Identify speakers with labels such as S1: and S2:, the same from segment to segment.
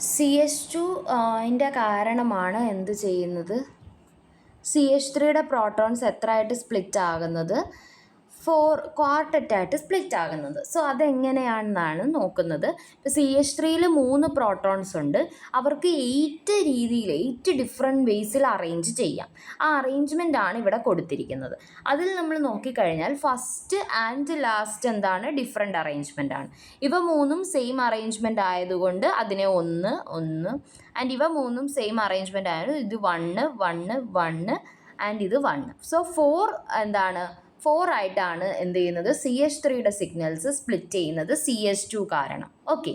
S1: CH2 ൻ്റെ കാരണമാണ് എന്ത് ചെയ്യുന്നത്? CH3യുടെ പ്രോട്ടോൺസ് എത്രയായിട്ട് സ്പ്ലിറ്റ് ആകുന്നത്? 4 ക്വാർട്ടറ്റായിട്ട് സ്പ്ലിറ്റ് ആകുന്നത്. സോ അതെങ്ങനെയാണെന്നാണ് നോക്കുന്നത്. ഇപ്പോൾ CH3യിൽ 3 പ്രോട്ടോൺസ് ഉണ്ട്. അവർക്ക് 8 ഡിഫറെൻറ്റ് വേസിൽ അറേഞ്ച് ചെയ്യാം. ആ അറേഞ്ച്മെൻ്റ് ആണ് ഇവിടെ കൊടുത്തിരിക്കുന്നത്. അതിൽ നമ്മൾ നോക്കിക്കഴിഞ്ഞാൽ ഫസ്റ്റ് ആൻഡ് ലാസ്റ്റ് എന്താണ്? ഡിഫറെൻ്റ് അറേഞ്ച്മെൻ്റ് ആണ്. ഇവ മൂന്നും സെയിം അറേഞ്ച്മെൻ്റ് ആയതുകൊണ്ട് അതിനെ 1 ആൻഡ് ഇവ മൂന്നും സെയിം അറേഞ്ച്മെൻ്റ് ആയതുകൊണ്ട് ഇത് 1 1 1 ആൻഡ് ഇത് 1. സോ 4 ആയിട്ടാണ് എന്ത് ചെയ്യുന്നത്? CH3യുടെ സിഗ്നൽസ് സ്പ്ലിറ്റ് ചെയ്യുന്നത് CH2 കാരണം. ഓക്കെ,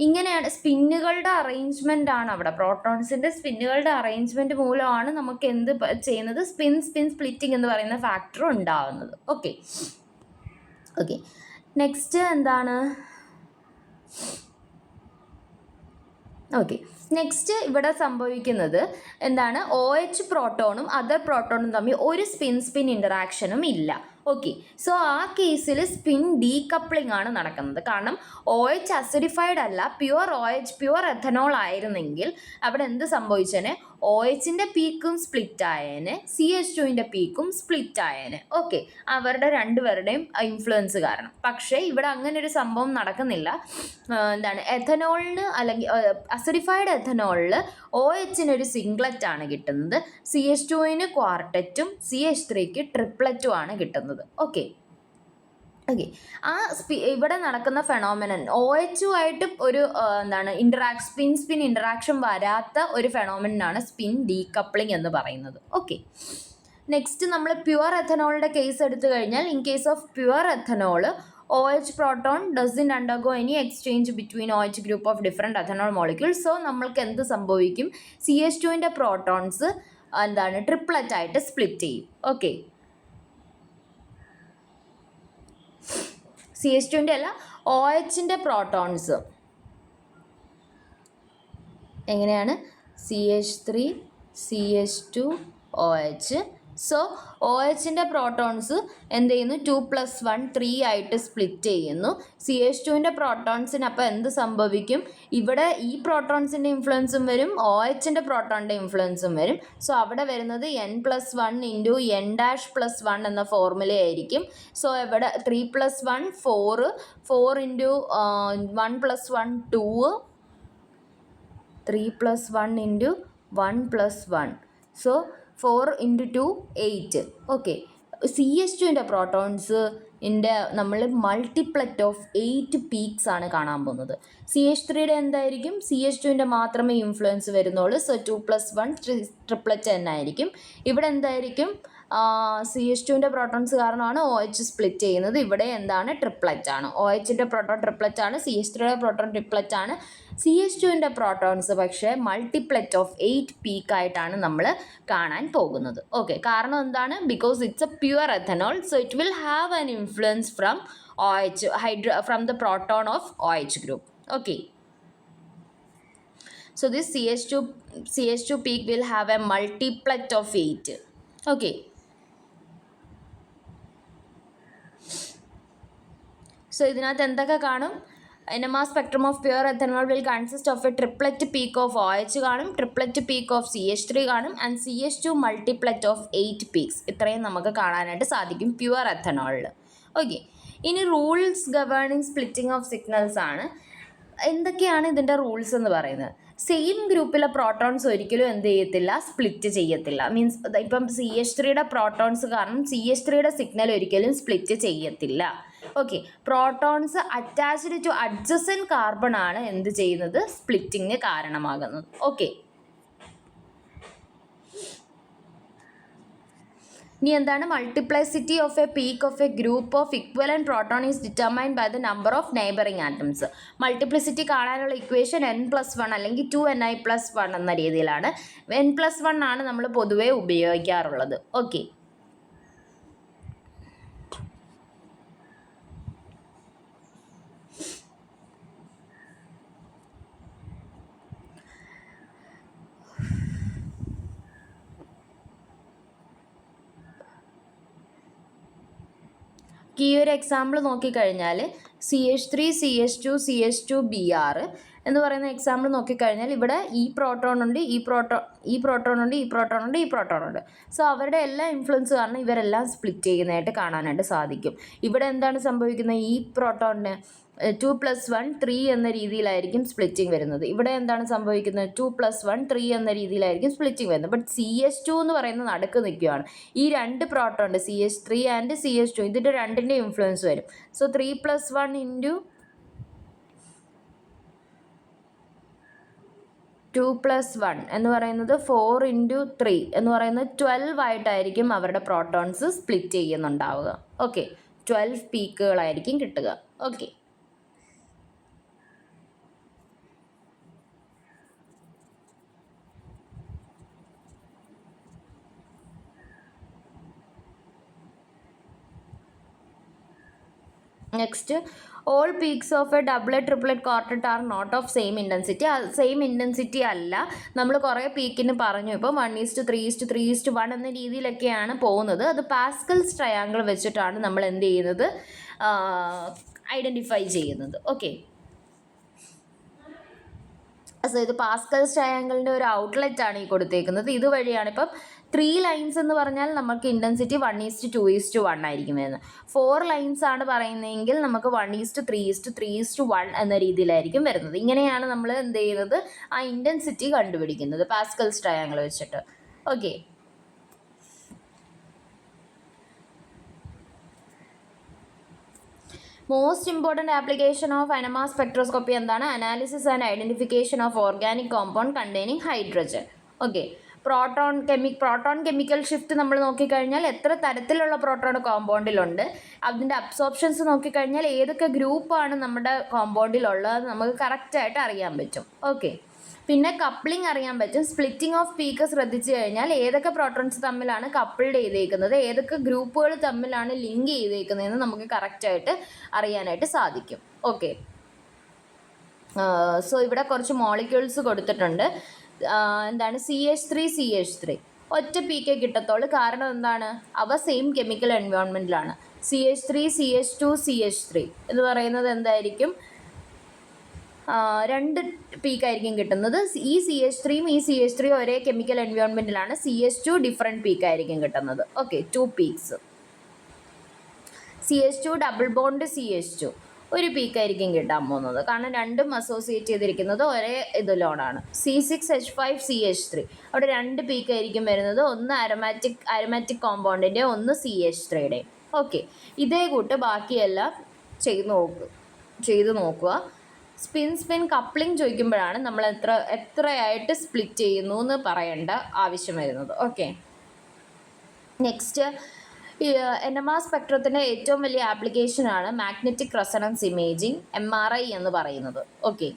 S1: ഇങ്ങനെയാണ് സ്പിന്നുകളുടെ അറേഞ്ച്മെൻ്റ് ആണ് അവിടെ. പ്രോട്ടോൺസിൻ്റെ സ്പിന്നുകളുടെ അറേഞ്ച്മെൻറ്റ് മൂലമാണ് നമുക്ക് എന്ത് ചെയ്യുന്നത്? സ്പിൻ സ്പ്ലിറ്റിംഗ് എന്ന് പറയുന്ന ഫാക്ടർ ഉണ്ടാവുന്നത്. ഓക്കെ, നെക്സ്റ്റ് എന്താണ്? നെക്സ്റ്റ് ഇവിടെ സംഭവിക്കുന്നത് എന്താണ്? OH പ്രോട്ടോണും അതർ പ്രോട്ടോണും തമ്മിൽ ഒരു സ്പിൻ ഇൻ്ററാക്ഷനും ഇല്ല. ഓക്കെ, സോ ആ കേസിൽ സ്പിൻ ഡീകപ്ലിംഗ് ആണ് നടക്കുന്നത്. കാരണം OH അസിഡിഫൈഡ് അല്ല, പ്യുവർ എഥനോൾ ആയിരുന്നെങ്കിൽ അവിടെ എന്ത് സംഭവിച്ചേനെ? OHൻ്റെ പീക്കും സ്പ്ലിറ്റ് ആയേനെ, CH2ൻ്റെ പീക്കും സ്പ്ലിറ്റ് ആയേനെ. ഓക്കെ, അവരുടെ രണ്ടുപേരുടെയും ഇൻഫ്ലുവൻസ് കാരണം. പക്ഷേ ഇവിടെ അങ്ങനെ ഒരു സംഭവം നടക്കുന്നില്ല. എഥനോളിന് അല്ലെങ്കിൽ അസിഡിഫൈഡ് എഥനോളിൽ OHനൊരു സിംഗ്ലറ്റ് ആണ് കിട്ടുന്നത്, CH2ന് ക്വാർട്ടറ്റും CH3ക്ക് ട്രിപ്ലറ്റും ആണ് കിട്ടുന്നത്. ഓക്കെ, ഇവിടെ നടക്കുന്ന ഫെനോമിനൻ OHുമായിട്ട് ഒരു സ്പിൻ ഇൻറ്ററാക്ഷൻ വരാത്ത ഒരു ഫെനോമിനാണ് സ്പിൻ ഡീകപ്ലിംഗ് എന്ന് പറയുന്നത്. ഓക്കെ, നെക്സ്റ്റ് നമ്മൾ പ്യുവർ എഥനോളിൻ്റെ കേസ് എടുത്തു കഴിഞ്ഞാൽ, in case of pure ethanol OH proton doesn't undergo any exchange between OH group of different ethanol molecules. So നമ്മൾക്ക് എന്ത് സംഭവിക്കും? CH2ൻ്റെ പ്രോട്ടോൺസ് ട്രിപ്ലറ്റ് ആയിട്ട് സ്പ്ലിറ്റ് ചെയ്യും. ഓക്കെ, CH2ൻ്റെ അല്ല, OHൻ്റെ പ്രോട്ടോൺസ് എങ്ങനെയാണ്? CH3 CH2 OH. So OHൻ്റെ protons എന്ത് ചെയ്യുന്നു? 2+1 3 ആയിട്ട് സ്പ്ലിറ്റ് ചെയ്യുന്നു. CH2ൻ്റെ പ്രോട്ടോൺസിന് അപ്പോൾ എന്ത് സംഭവിക്കും? ഇവിടെ ഈ പ്രോട്ടോൺസിൻ്റെ ഇൻഫ്ലുവൻസും വരും, OHൻ്റെ പ്രോട്ടോണിൻ്റെ ഇൻഫ്ലുവൻസും വരും. സോ അവിടെ വരുന്നത് n+1 ഇൻറ്റു n'+1 എന്ന ഫോർമുലയായിരിക്കും. സോ ഇവിടെ 3+1 4 into 1+1 2, 3+1 into 1+1. So 4 into 2 8. Okay, CH2ൻ്റെ പ്രോട്ടോൺസ് നമ്മൾ മൾട്ടിപ്ലറ്റ് ഓഫ് 8 പീക്സ് ആണ് കാണാൻ പോകുന്നത്. CH3യുടെ എന്തായിരിക്കും? CH2ൻ്റെ മാത്രമേ ഇൻഫ്ലുവൻസ് വരുന്നുള്ളൂ. സോ 2+1 ട്രിപ്ലറ്റ് തന്നെ ആയിരിക്കും. ഇവിടെ എന്തായിരിക്കും? CH2ൻ്റെ പ്രോട്ടോൺസ് കാരണമാണ് OH സ്പ്ലിറ്റ് ചെയ്യുന്നത്. ഇവിടെ എന്താണ്? ട്രിപ്ലറ്റ് ആണ്. OHൻ്റെ പ്രോട്ടോൺ ട്രിപ്ലറ്റ് ആണ്, CH3യുടെ പ്രോട്ടോൺ ട്രിപ്ലറ്റ് ആണ്. CH2ൻ്റെ പ്രോട്ടോൺസ് പക്ഷേ മൾട്ടിപ്ലറ്റ് ഓഫ് 8 പീക്കായിട്ടാണ് നമ്മൾ കാണാൻ പോകുന്നത്. ഓക്കെ, കാരണം എന്താണ്? Because it's A pure ethanol, so it will have an influence from from the proton of OH group. Okay, so this CH2 peak will have a multiplet of 8. Okay, so ഇതിനകത്ത് എന്തൊക്കെ കാണും? NMR spectrum of pure ethanol will consist of a triplet peak of OH കാണും, triplet peak of CH3 കാണും, and CH2 multiplet of 8 peaks. ഇത്രയും നമുക്ക് കാണാനായിട്ട് സാധിക്കും pure എഥനോളിൽ. Okay, ഇനി rules governing splitting of signals ആണ്. എന്തൊക്കെയാണ് ഇതിൻ്റെ റൂൾസ് എന്ന് പറയുന്നത്? സെയിം ഗ്രൂപ്പിലെ പ്രോട്ടോൺസ് ഒരിക്കലും എന്ത് ചെയ്യത്തില്ല? സ്പ്ലിറ്റ് ചെയ്യത്തില്ല. മീൻസ് ഇപ്പം CH3യുടെ പ്രോട്ടോൺസ് കാരണം CH3യുടെ സിഗ്നൽ ഒരിക്കലും സ്പ്ലിറ്റ് ചെയ്യത്തില്ല. Okay, protons attached to adjacent carbon ആണ് എന്ത് ചെയ്യുന്നത്? സ്പ്ലിറ്റിങ്ങിന് കാരണമാകുന്നത്. ഓക്കെ, ഇനി എന്താണ്? Multiplicity of a peak of a group of equivalent proton is determined by the number of neighbouring atoms. Multiplicity കാണാനുള്ള ഇക്വേഷൻ n+1 അല്ലെങ്കിൽ 2ni+1 എന്ന രീതിയിലാണ്. n+1 ആണ് നമ്മൾ പൊതുവേ ഉപയോഗിക്കാറുള്ളത്. ഓക്കെ, ഈ ഒരു എക്സാമ്പിൾ നോക്കിക്കഴിഞ്ഞാൽ CH3 CH2 CH2 Br എന്ന് പറയുന്ന എക്സാമ്പിൾ നോക്കിക്കഴിഞ്ഞാൽ ഇവിടെ ഈ പ്രോട്ടോൺ ഉണ്ട്, ഈ പ്രോട്ടോൺ ഉണ്ട്. സോ അവരുടെ എല്ലാ ഇൻഫ്ലുവൻസ് കാരണം ഇവരെല്ലാം സ്പ്ലിറ്റ് ചെയ്യുന്നതായിട്ട് കാണാനായിട്ട് സാധിക്കും. ഇവിടെ എന്താണ് സംഭവിക്കുന്നത്? ഈ പ്രോട്ടോണിന് 2+1 3 എന്ന രീതിയിലായിരിക്കും സ്പ്ലിറ്റിംഗ് വരുന്നത്. ഇവിടെ എന്താണ് സംഭവിക്കുന്നത്? 2+1 3 എന്ന രീതിയിലായിരിക്കും സ്പ്ലിറ്റിംഗ് വരുന്നത്. ബട്ട് CH2 എന്ന് പറയുന്നത് നടുക്ക് നിൽക്കുകയാണ്. ഈ രണ്ട് പ്രോട്ടോൺ ഉണ്ട്, CH3 ആൻഡ് CH2, ഇതിൻ്റെ രണ്ടിൻ്റെ ഇൻഫ്ലുവൻസ് വരും. സോ 3+1 ഇൻറ്റു 2+1 എന്ന് പറയുന്നത് 4 ഇൻറ്റു 3 എന്ന് പറയുന്നത് 12 ആയിട്ടായിരിക്കും അവരുടെ പ്രോട്ടോൺസ് സ്പ്ലിറ്റ് ചെയ്യുന്നുണ്ടാവുക. ഓക്കെ, 12 പീക്കുകളായിരിക്കും കിട്ടുക. Okay, next, all peaks of a doublet triplet quartet are not of same intensity. Same intensity അല്ല. നമ്മൾ കുറേ പീക്കിന് പറഞ്ഞു, ഇപ്പോൾ 1:3:3:1 എന്ന രീതിയിലൊക്കെയാണ് പോകുന്നത്. അത് പാസ്കൽസ് ട്രയാങ്കിൾ വെച്ചിട്ടാണ് നമ്മൾ എന്ത് ചെയ്യുന്നത്, ഐഡൻറ്റിഫൈ ചെയ്യുന്നത്. ഓക്കെ, സോ ഇത് പാസ്കൽസ് ട്രയാങ്കിളിൻ്റെ ഒരു ഔട്ട്ലെറ്റ് ആണ് ഈ കൊടുത്തേക്കുന്നത്. ഇതുവഴിയാണ് ഇപ്പം 3 ലൈൻസ് എന്ന് പറഞ്ഞാൽ നമുക്ക് ഇൻറ്റൻസിറ്റി 1:2:1 ആയിരിക്കും വരുന്നത്. 4 ലൈൻസ് ആണ് പറയുന്നതെങ്കിൽ നമുക്ക് 1:3:3:1 എന്ന രീതിയിലായിരിക്കും വരുന്നത്. ഇങ്ങനെയാണ് നമ്മൾ എന്ത് ചെയ്യുന്നത്, ആ ഇൻറ്റൻസിറ്റി കണ്ടുപിടിക്കുന്നത് പാസ്കൽസ് ട്രയാങ്കിൾ വെച്ചിട്ട്. Okay, most important application of NMR spectroscopy എന്താണ്? Analysis and identification of organic compound containing hydrogen. Okay, proton chemical shift നമ്മൾ നോക്കിക്കഴിഞ്ഞാൽ എത്ര തരത്തിലുള്ള പ്രോട്ടോൺ കോമ്പൗണ്ടിലുണ്ട്, അതിൻ്റെ അബ്സോർപ്ഷൻസ് നോക്കിക്കഴിഞ്ഞാൽ ഏതൊക്കെ ഗ്രൂപ്പാണ് നമ്മുടെ കോമ്പൗണ്ടിലുള്ളത് നമുക്ക് കറക്റ്റായിട്ട് അറിയാൻ പറ്റും. ഓക്കെ, പിന്നെ കപ്ലിംഗ് അറിയാൻ പറ്റും. സ്പ്ലിറ്റിംഗ് ഓഫ് പീക്ക് ശ്രദ്ധിച്ചു കഴിഞ്ഞാൽ ഏതൊക്കെ പ്രോട്ടോൺസ് തമ്മിലാണ് കപ്പിൾഡ് ചെയ്തേക്കുന്നത്, ഏതൊക്കെ ഗ്രൂപ്പുകൾ തമ്മിലാണ് ലിങ്ക് ചെയ്തേക്കുന്നതെന്ന് നമുക്ക് കറക്റ്റായിട്ട് അറിയാനായിട്ട് സാധിക്കും. ഓക്കെ, സോ ഇവിടെ കുറച്ച് മോളിക്യൂൾസ് കൊടുത്തിട്ടുണ്ട്. എന്താണ്? CH3 ഒറ്റ പീക്കേ കിട്ടത്തുള്ളൂ. കാരണം എന്താണ്? അവ same chemical എൻവയോൺമെൻറ്റിലാണ്. CH3 CH2 CH3 എന്ന് പറയുന്നത് എന്തായിരിക്കും? 2 പീക്കായിരിക്കും കിട്ടുന്നത്. ഈ CH3യും ഈ CH3 ഒരേ കെമിക്കൽ എൻവയോൺമെൻറ്റിലാണ്. CH2 ഡിഫറെൻറ്റ് പീക്കായിരിക്കും കിട്ടുന്നത്. Okay, 2 peaks. CH2 double bond CH2 ഒരു പീക്കായിരിക്കും കിട്ടാൻ പോകുന്നത്. കാരണം രണ്ടും അസോസിയേറ്റ് ചെയ്തിരിക്കുന്നത് ഒരേ ഇതിലോടാണ്. C6H5 CH3 അവിടെ 2 പീക്കായിരിക്കും വരുന്നത്. ഒന്ന് അരോമാറ്റിക് കോമ്പൗണ്ടിൻ്റെ, ഒന്ന് CH3യുടെ. ഓക്കെ, ഇതേ കൂട്ട് ബാക്കിയെല്ലാം ചെയ്ത് നോക്കുക. സ്പിൻ കപ്ലിംഗ് ചോദിക്കുമ്പോഴാണ് നമ്മൾ എത്രയായിട്ട് സ്പ്ലിറ്റ് ചെയ്യുന്നു എന്ന് പറയേണ്ട ആവശ്യം വരുന്നത്. ഓക്കെ, നെക്സ്റ്റ്, NMR സ്പെക്ട്രത്തിൻ്റെ ഏറ്റവും വലിയ ആപ്ലിക്കേഷനാണ് മാഗ്നറ്റിക് റെസൊണൻസ് ഇമേജിംഗ്, MRI എന്ന് പറയുന്നത്. ഓക്കെ,